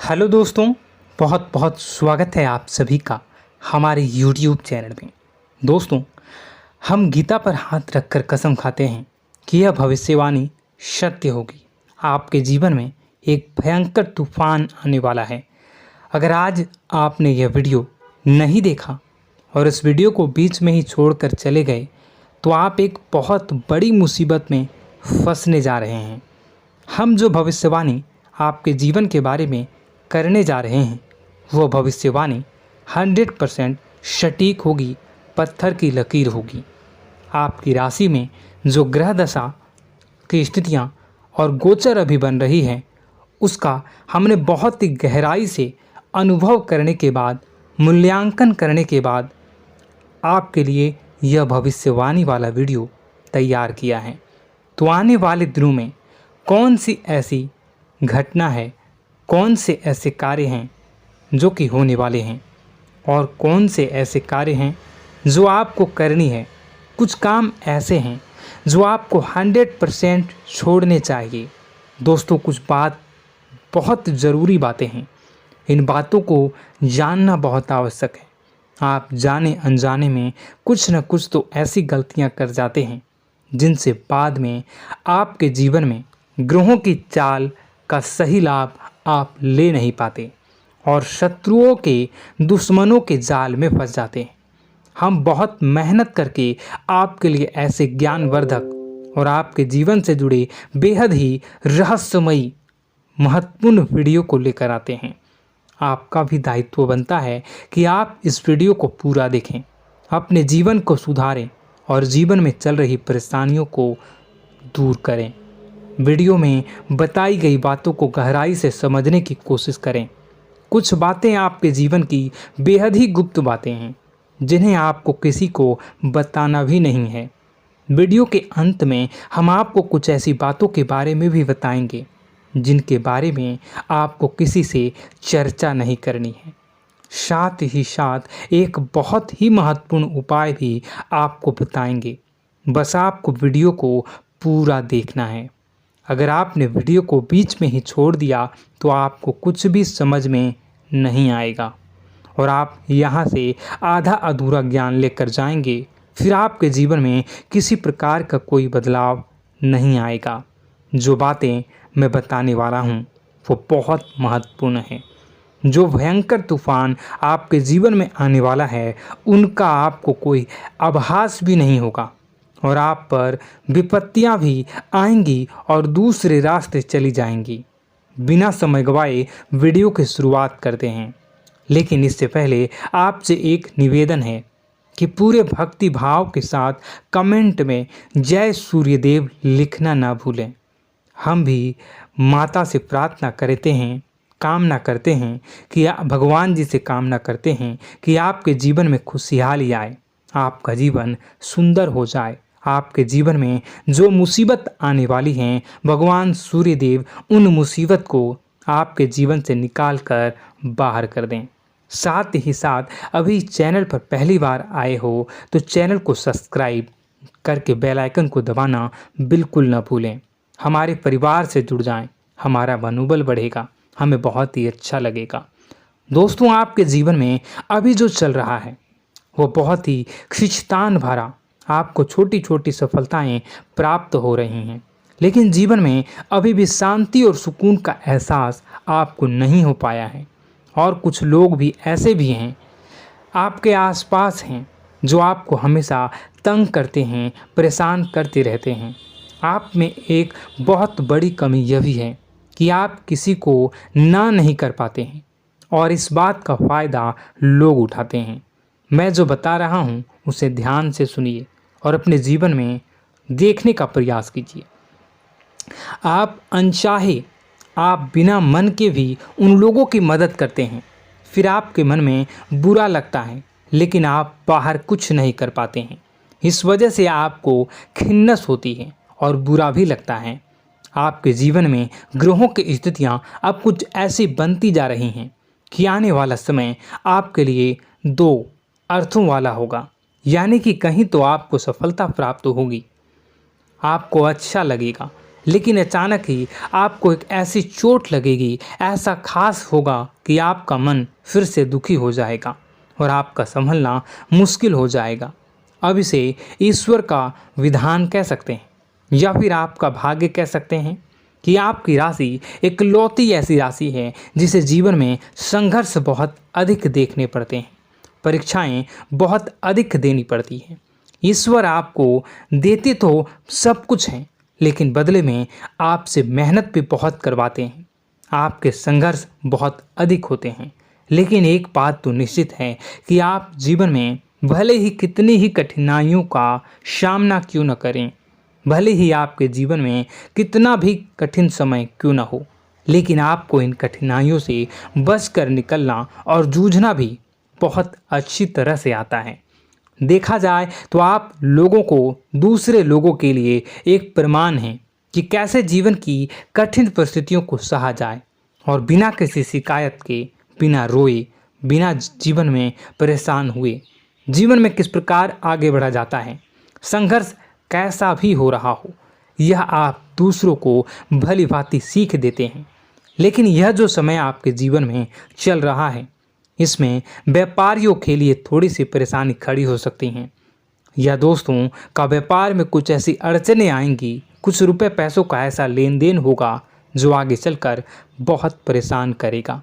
Hello दोस्तों, बहुत बहुत स्वागत है आप सभी का हमारे YouTube चैनल में। दोस्तों, हम गीता पर हाथ रखकर कसम खाते हैं कि यह भविष्यवाणी सत्य होगी। आपके जीवन में एक भयंकर तूफान आने वाला है। अगर आज आपने यह वीडियो नहीं देखा और इस वीडियो को बीच में ही छोड़कर चले गए तो आप एक बहुत बड़ी मुसीबत में फंसने जा रहे हैं। हम जो भविष्यवाणी आपके जीवन के बारे में करने जा रहे हैं वो भविष्यवाणी 100% सटीक होगी, पत्थर की लकीर होगी। आपकी राशि में जो ग्रह दशा की स्थितियां और गोचर अभी बन रही है उसका हमने बहुत ही गहराई से अनुभव करने के बाद, मूल्यांकन करने के बाद आपके लिए यह भविष्यवाणी वाला वीडियो तैयार किया है। तो आने वाले दिनों में कौन सी ऐसी घटना है, कौन से ऐसे कार्य हैं जो कि होने वाले हैं और कौन से ऐसे कार्य हैं जो आपको करनी है। कुछ काम ऐसे हैं जो आपको 100% छोड़ने चाहिए। दोस्तों, कुछ बात बहुत ज़रूरी बातें हैं। इन बातों को जानना बहुत आवश्यक है। आप जाने अनजाने में कुछ न कुछ तो ऐसी गलतियां कर जाते हैं जिनसे बाद में आपके जीवन में ग्रहों की चाल का सही लाभ आप ले नहीं पाते और शत्रुओं के, दुश्मनों के जाल में फंस जाते हैं। हम बहुत मेहनत करके आपके लिए ऐसे ज्ञानवर्धक और आपके जीवन से जुड़े बेहद ही रहस्यमयी महत्वपूर्ण वीडियो को लेकर आते हैं। आपका भी दायित्व बनता है कि आप इस वीडियो को पूरा देखें, अपने जीवन को सुधारें और जीवन में चल रही परेशानियों को दूर करें। वीडियो में बताई गई बातों को गहराई से समझने की कोशिश करें। कुछ बातें आपके जीवन की बेहद ही गुप्त बातें हैं जिन्हें आपको किसी को बताना भी नहीं है। वीडियो के अंत में हम आपको कुछ ऐसी बातों के बारे में भी बताएंगे जिनके बारे में आपको किसी से चर्चा नहीं करनी है। साथ ही साथ एक बहुत ही महत्वपूर्ण उपाय भी आपको बताएंगे। बस आपको वीडियो को पूरा देखना है। अगर आपने वीडियो को बीच में ही छोड़ दिया तो आपको कुछ भी समझ में नहीं आएगा और आप यहाँ से आधा अधूरा ज्ञान लेकर जाएंगे। फिर आपके जीवन में किसी प्रकार का कोई बदलाव नहीं आएगा। जो बातें मैं बताने वाला हूँ वो बहुत महत्वपूर्ण है। जो भयंकर तूफान आपके जीवन में आने वाला है उनका आपको कोई आभास भी नहीं होगा और आप पर विपत्तियां भी आएंगी और दूसरे रास्ते चली जाएंगी। बिना समय गवाए वीडियो की शुरुआत करते हैं, लेकिन इससे पहले आपसे एक निवेदन है कि पूरे भक्ति भाव के साथ कमेंट में जय सूर्यदेव लिखना ना भूलें। हम भी माता से प्रार्थना करते हैं, कामना करते हैं कि भगवान जी से कामना करते हैं कि आपके जीवन में खुशहाली आए, आपका जीवन सुंदर हो जाए। आपके जीवन में जो मुसीबत आने वाली हैं भगवान सूर्यदेव उन मुसीबत को आपके जीवन से निकाल कर बाहर कर दें। साथ ही साथ अभी चैनल पर पहली बार आए हो तो चैनल को सब्सक्राइब करके बेल आइकन को दबाना बिल्कुल न भूलें। हमारे परिवार से जुड़ जाएं, हमारा मनोबल बढ़ेगा, हमें बहुत ही अच्छा लगेगा। दोस्तों, आपके जीवन में अभी जो चल रहा है वो बहुत ही खींचतान भरा, आपको छोटी छोटी सफलताएं प्राप्त हो रही हैं, लेकिन जीवन में अभी भी शांति और सुकून का एहसास आपको नहीं हो पाया है। और कुछ लोग भी ऐसे भी हैं आपके आसपास हैं जो आपको हमेशा तंग करते हैं, परेशान करते रहते हैं। आप में एक बहुत बड़ी कमी यह भी है कि आप किसी को ना नहीं कर पाते हैं और इस बात का फ़ायदा लोग उठाते हैं। मैं जो बता रहा हूँ उसे ध्यान से सुनिए और अपने जीवन में देखने का प्रयास कीजिए। आप अनचाहे, आप बिना मन के भी उन लोगों की मदद करते हैं, फिर आपके मन में बुरा लगता है लेकिन आप बाहर कुछ नहीं कर पाते हैं। इस वजह से आपको खिन्नस होती है और बुरा भी लगता है। आपके जीवन में ग्रहों की स्थितियाँ अब कुछ ऐसी बनती जा रही हैं कि आने वाला समय आपके लिए दो अर्थों वाला होगा। यानी कि कहीं तो आपको सफलता प्राप्त होगी, आपको अच्छा लगेगा लेकिन अचानक ही आपको एक ऐसी चोट लगेगी, ऐसा खास होगा कि आपका मन फिर से दुखी हो जाएगा और आपका संभलना मुश्किल हो जाएगा। अब इसे ईश्वर का विधान कह सकते हैं या फिर आपका भाग्य कह सकते हैं कि आपकी राशि इकलौती ऐसी राशि है जिसे जीवन में संघर्ष बहुत अधिक देखने पड़ते हैं, परीक्षाएं बहुत अधिक देनी पड़ती हैं। ईश्वर आपको देते तो सब कुछ हैं, लेकिन बदले में आपसे मेहनत भी बहुत करवाते हैं। आपके संघर्ष बहुत अधिक होते हैं, लेकिन एक बात तो निश्चित है कि आप जीवन में भले ही कितनी ही कठिनाइयों का सामना क्यों न करें, भले ही आपके जीवन में कितना भी कठिन समय क्यों न हो, लेकिन आपको इन कठिनाइयों से बच कर निकलना और जूझना भी बहुत अच्छी तरह से आता है। देखा जाए तो आप लोगों को दूसरे लोगों के लिए एक प्रमाण हैं कि कैसे जीवन की कठिन परिस्थितियों को सहा जाए और बिना किसी शिकायत के, बिना रोए, बिना जीवन में परेशान हुए जीवन में किस प्रकार आगे बढ़ा जाता है। संघर्ष कैसा भी हो रहा हो, यह आप दूसरों को भली भांति सीख देते हैं। लेकिन यह जो समय आपके जीवन में चल रहा है, इसमें व्यापारियों के लिए थोड़ी सी परेशानी खड़ी हो सकती हैं, या दोस्तों का व्यापार में कुछ ऐसी अड़चनें आएंगी, कुछ रुपए पैसों का ऐसा लेन देन होगा जो आगे चलकर बहुत परेशान करेगा।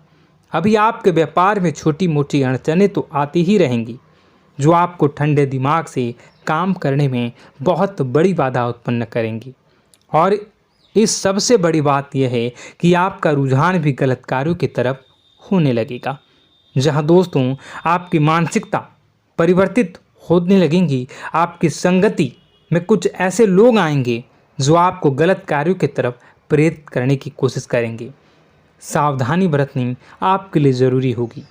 अभी आपके व्यापार में छोटी मोटी अड़चनें तो आती ही रहेंगी, जो आपको ठंडे दिमाग से काम करने में बहुत बड़ी बाधा उत्पन्न करेंगी। और इस सबसे बड़ी बात यह है कि आपका रुझान भी गलत कार्यों की तरफ होने लगेगा, जहां दोस्तों आपकी मानसिकता परिवर्तित होने लगेंगी। आपकी संगति में कुछ ऐसे लोग आएंगे जो आपको गलत कार्यों की तरफ प्रेरित करने की कोशिश करेंगे। सावधानी बरतनी आपके लिए ज़रूरी होगी।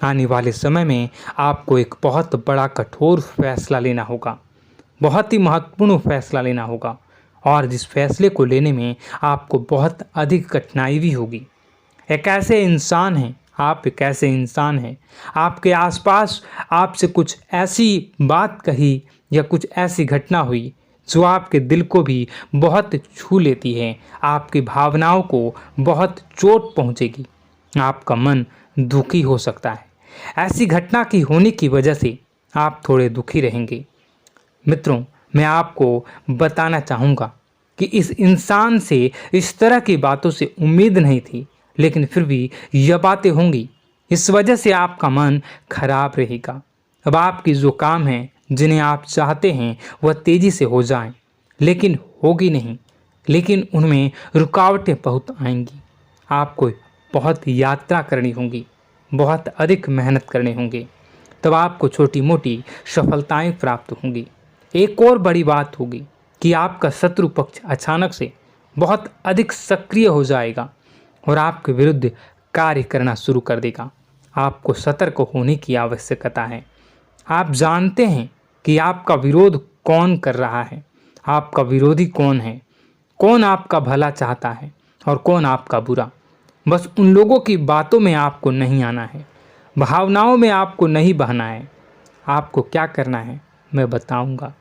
आने वाले समय में आपको एक बहुत बड़ा कठोर फैसला लेना होगा, बहुत ही महत्वपूर्ण फैसला लेना होगा, और जिस फैसले को लेने में आपको बहुत अधिक कठिनाई भी होगी। एक ऐसे इंसान हैं, आप एक ऐसे इंसान हैं, आपके आसपास आपसे कुछ ऐसी बात कही या कुछ ऐसी घटना हुई जो आपके दिल को भी बहुत छू लेती है, आपकी भावनाओं को बहुत चोट पहुंचेगी, आपका मन दुखी हो सकता है। ऐसी घटना की होने की वजह से आप थोड़े दुखी रहेंगे। मित्रों, मैं आपको बताना चाहूँगा कि इस इंसान से इस तरह की बातों से उम्मीद नहीं थी, लेकिन फिर भी यह बातें होंगी। इस वजह से आपका मन खराब रहेगा। अब आपकी जो काम है, जिन्हें आप चाहते हैं वह तेज़ी से हो जाएं, लेकिन होगी नहीं, लेकिन उनमें रुकावटें बहुत आएंगी। आपको बहुत यात्रा करनी होगी, बहुत अधिक मेहनत करने होंगे, तब आपको छोटी मोटी सफलताएं प्राप्त होंगी। एक और बड़ी बात होगी कि आपका शत्रु पक्ष अचानक से बहुत अधिक सक्रिय हो जाएगा और आपके विरुद्ध कार्य करना शुरू कर देगा। आपको सतर्क होने की आवश्यकता है। आप जानते हैं कि आपका विरोध कौन कर रहा है, आपका विरोधी कौन है, कौन आपका भला चाहता है और कौन आपका बुरा। बस उन लोगों की बातों में आपको नहीं आना है, भावनाओं में आपको नहीं बहना है। आपको क्या करना है मैं बताऊंगा।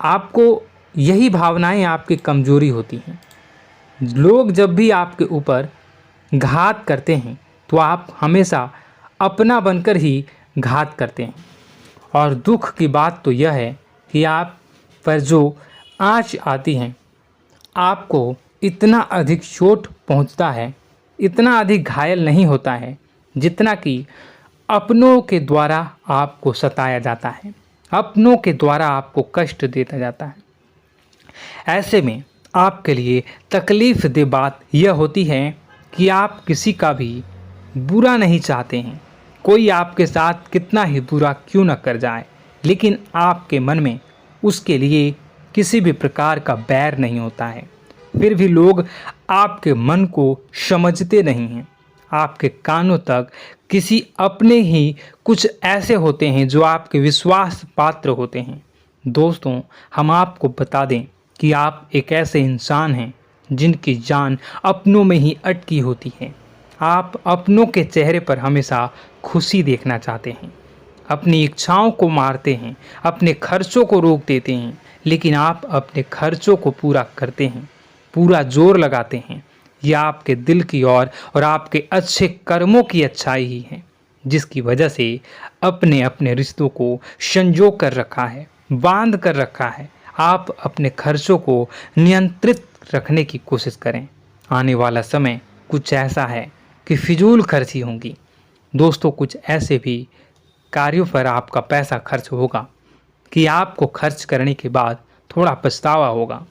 आपको यही भावनाएं आपकी कमजोरी होती हैं। लोग जब भी आपके ऊपर घात करते हैं तो आप हमेशा अपना बनकर ही घात करते हैं। और दुख की बात तो यह है कि आप पर जो आँच आती है, आपको इतना अधिक चोट पहुंचता है, इतना अधिक घायल नहीं होता है जितना कि अपनों के द्वारा आपको सताया जाता है, अपनों के द्वारा आपको कष्ट देता जाता है। ऐसे में आपके लिए तकलीफ दे बात यह होती है कि आप किसी का भी बुरा नहीं चाहते हैं। कोई आपके साथ कितना ही बुरा क्यों न कर जाए, लेकिन आपके मन में उसके लिए किसी भी प्रकार का बैर नहीं होता है। फिर भी लोग आपके मन को समझते नहीं हैं। आपके कानों तक किसी अपने ही कुछ ऐसे होते हैं जो आपके विश्वास पात्र होते हैं। दोस्तों, हम आपको बता दें कि आप एक ऐसे इंसान हैं जिनकी जान अपनों में ही अटकी होती है। आप अपनों के चेहरे पर हमेशा खुशी देखना चाहते हैं, अपनी इच्छाओं को मारते हैं, अपने खर्चों को रोक देते हैं, लेकिन आप अपने खर्चों को पूरा करते हैं। पूरा जोर लगाते हैं, यह आपके दिल की और आपके अच्छे कर्मों की अच्छाई ही है, जिसकी वजह से अपने अपने रिश्तों को संजो कर रखा है, बांध कर रखा है। आप अपने खर्चों को नियंत्रित रखने की कोशिश करें। आने वाला समय कुछ ऐसा है कि फिजूल खर्ची होंगी। दोस्तों, कुछ ऐसे भी कार्यों पर आपका पैसा खर्च होगा कि आपको खर्च करने के बाद थोड़ा पछतावा होगा।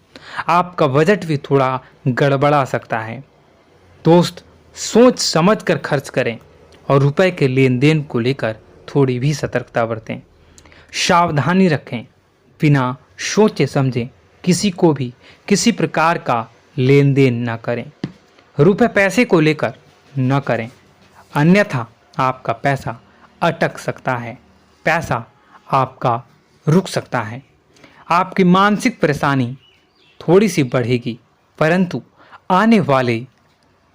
आपका बजट भी थोड़ा गड़बड़ा सकता है। दोस्त, सोच समझ कर खर्च करें और रुपए के लेन देन को लेकर थोड़ी भी सतर्कता बरतें। सावधानी रखें, बिना सोचे समझे किसी को भी किसी प्रकार का लेन देन न करें। रुपए पैसे को लेकर न करें, अन्यथा आपका पैसा अटक सकता है, पैसा आपका रुक सकता है। आपकी मानसिक परेशानी थोड़ी सी बढ़ेगी, परंतु आने वाले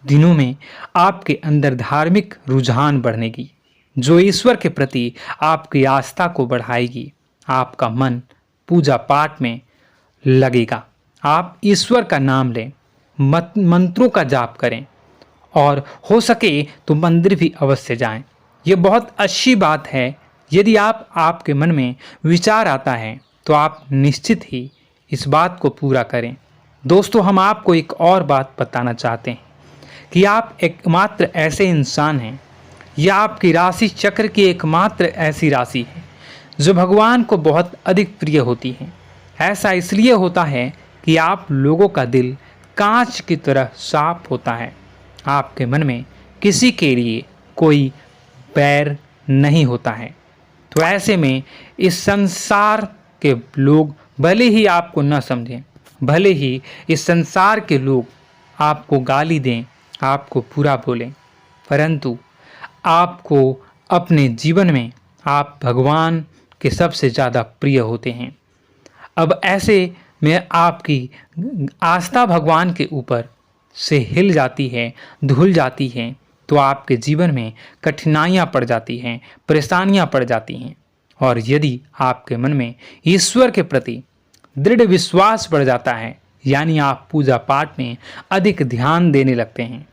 दिनों में आपके अंदर धार्मिक रुझान बढ़नेगी, जो ईश्वर के प्रति आपकी आस्था को बढ़ाएगी। आपका मन पूजा पाठ में लगेगा। आप ईश्वर का नाम लें, मंत्रों का जाप करें और हो सके तो मंदिर भी अवश्य जाएं। ये बहुत अच्छी बात है। यदि आपके मन में विचार आता है तो आप निश्चित ही इस बात को पूरा करें। दोस्तों, हम आपको एक और बात बताना चाहते हैं कि आप एकमात्र ऐसे इंसान हैं, यह आपकी राशि चक्र की एकमात्र ऐसी राशि है जो भगवान को बहुत अधिक प्रिय होती है। ऐसा इसलिए होता है कि आप लोगों का दिल कांच की तरह साफ होता है। आपके मन में किसी के लिए कोई बैर नहीं होता है। तो ऐसे में इस संसार के लोग भले ही आपको न समझें, भले ही इस संसार के लोग आपको गाली दें, आपको बुरा बोलें, परंतु आपको अपने जीवन में आप भगवान के सबसे ज़्यादा प्रिय होते हैं। अब ऐसे में आपकी आस्था भगवान के ऊपर से हिल जाती है, धुल जाती है, तो आपके जीवन में कठिनाइयाँ पड़ जाती हैं, परेशानियाँ पड़ जाती हैं। और यदि आपके मन में ईश्वर के प्रति दृढ़ विश्वास बढ़ जाता है, यानी आप पूजा पाठ में अधिक ध्यान देने लगते हैं,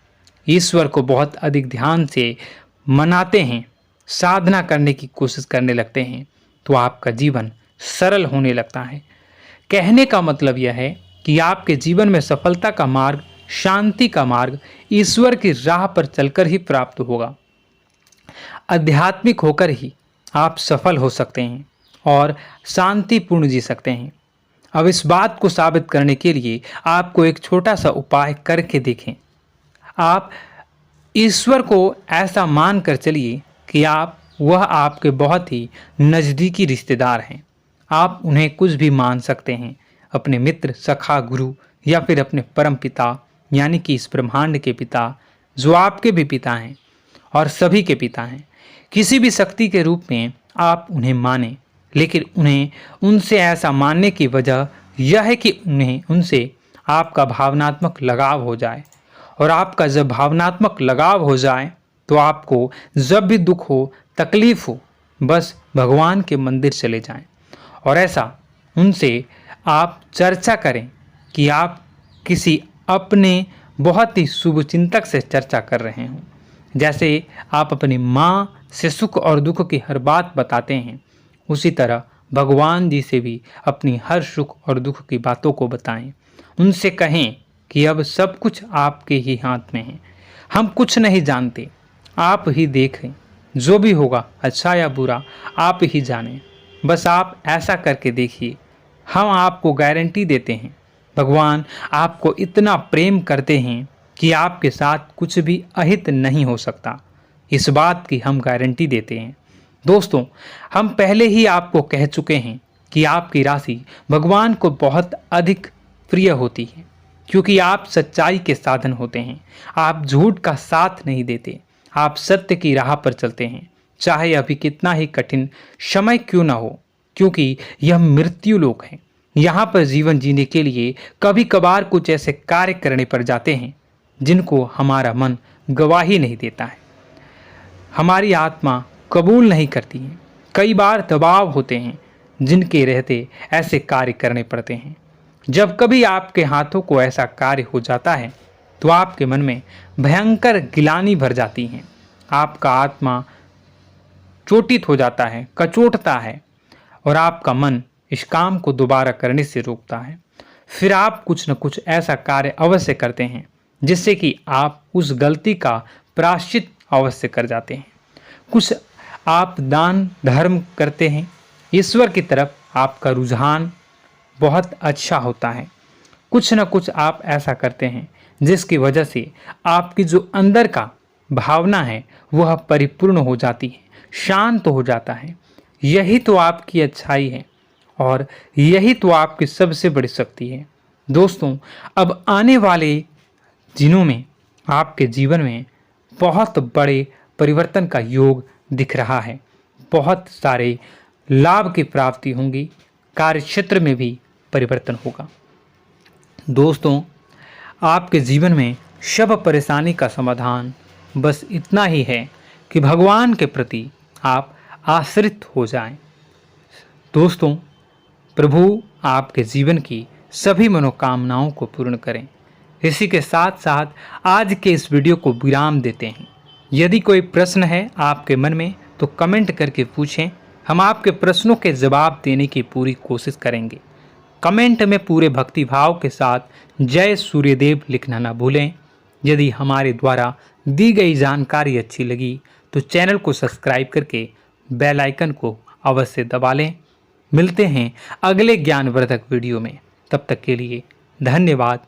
ईश्वर को बहुत अधिक ध्यान से मनाते हैं, साधना करने की कोशिश करने लगते हैं, तो आपका जीवन सरल होने लगता है। कहने का मतलब यह है कि आपके जीवन में सफलता का मार्ग, शांति का मार्ग ईश्वर की राह पर चलकर ही प्राप्त होगा। आध्यात्मिक होकर ही आप सफल हो सकते हैं और शांतिपूर्ण जी सकते हैं। अब इस बात को साबित करने के लिए आपको एक छोटा सा उपाय करके देखें। आप ईश्वर को ऐसा मान कर चलिए कि वह आपके बहुत ही नज़दीकी रिश्तेदार हैं। आप उन्हें कुछ भी मान सकते हैं, अपने मित्र, सखा, गुरु या फिर अपने परम पिता, यानी कि इस ब्रह्मांड के पिता, जो आपके भी पिता हैं और सभी के पिता हैं। किसी भी शक्ति के रूप में आप उन्हें मानें, लेकिन उन्हें उनसे ऐसा मानने की वजह यह है कि उनसे आपका भावनात्मक लगाव हो जाए। और आपका जब भावनात्मक लगाव हो जाए तो आपको जब भी दुख हो, तकलीफ हो, बस भगवान के मंदिर चले जाएं और ऐसा उनसे आप चर्चा करें कि आप किसी अपने बहुत ही शुभचिंतक से चर्चा कर रहे हों। जैसे आप अपनी माँ से सुख और दुख की हर बात बताते हैं, उसी तरह भगवान जी से भी अपनी हर सुख और दुख की बातों को बताएं। उनसे कहें कि अब सब कुछ आपके ही हाथ में है, हम कुछ नहीं जानते, आप ही देखें, जो भी होगा अच्छा या बुरा आप ही जानें। बस आप ऐसा करके देखिए, हम आपको गारंटी देते हैं भगवान आपको इतना प्रेम करते हैं कि आपके साथ कुछ भी अहित नहीं हो सकता। इस बात की हम गारंटी देते हैं। दोस्तों, हम पहले ही आपको कह चुके हैं कि आपकी राशि भगवान को बहुत अधिक प्रिय होती है, क्योंकि आप सच्चाई के साधन होते हैं। आप झूठ का साथ नहीं देते, आप सत्य की राह पर चलते हैं, चाहे अभी कितना ही कठिन समय क्यों ना हो, क्योंकि यह मृत्यु लोक है। यहाँ पर जीवन जीने के लिए कभी कभार कुछ ऐसे कार्य करने पड़ जाते हैं जिनको हमारा मन गवाही नहीं देता है, हमारी आत्मा कबूल नहीं करती है। कई बार दबाव होते हैं जिनके रहते ऐसे कार्य करने पड़ते हैं। जब कभी आपके हाथों को ऐसा कार्य हो जाता है तो आपके मन में भयंकर गिलानी भर जाती है। आपका आत्मा चोटित हो जाता है, कचोटता है और आपका मन इस काम को दोबारा करने से रोकता है। फिर आप कुछ न कुछ ऐसा कार्य अवश्य करते हैं जिससे कि आप उस गलती का प्रायश्चित अवश्य कर जाते हैं। कुछ आप दान धर्म करते हैं। ईश्वर की तरफ आपका रुझान बहुत अच्छा होता है। कुछ न कुछ आप ऐसा करते हैं जिसकी वजह से आपकी जो अंदर का भावना है वह परिपूर्ण हो जाती है, शांत हो जाता है। यही तो आपकी अच्छाई है और यही तो आपकी सबसे बड़ी शक्ति है। दोस्तों, अब आने वाले दिनों में आपके जीवन में बहुत बड़े परिवर्तन का योग दिख रहा है। बहुत सारे लाभ की प्राप्ति होंगी, कार्यक्षेत्र में भी परिवर्तन होगा। दोस्तों, आपके जीवन में सब परेशानी का समाधान बस इतना ही है कि भगवान के प्रति आप आश्रित हो जाएं। दोस्तों, प्रभु आपके जीवन की सभी मनोकामनाओं को पूर्ण करें। इसी के साथ साथ आज के इस वीडियो को विराम देते हैं। यदि कोई प्रश्न है आपके मन में तो कमेंट करके पूछें, हम आपके प्रश्नों के जवाब देने की पूरी कोशिश करेंगे। कमेंट में पूरे भक्तिभाव के साथ जय सूर्यदेव लिखना ना भूलें। यदि हमारे द्वारा दी गई जानकारी अच्छी लगी तो चैनल को सब्सक्राइब करके बेल आइकन को अवश्य दबा लें। मिलते हैं अगले ज्ञानवर्धक वीडियो में। तब तक के लिए धन्यवाद।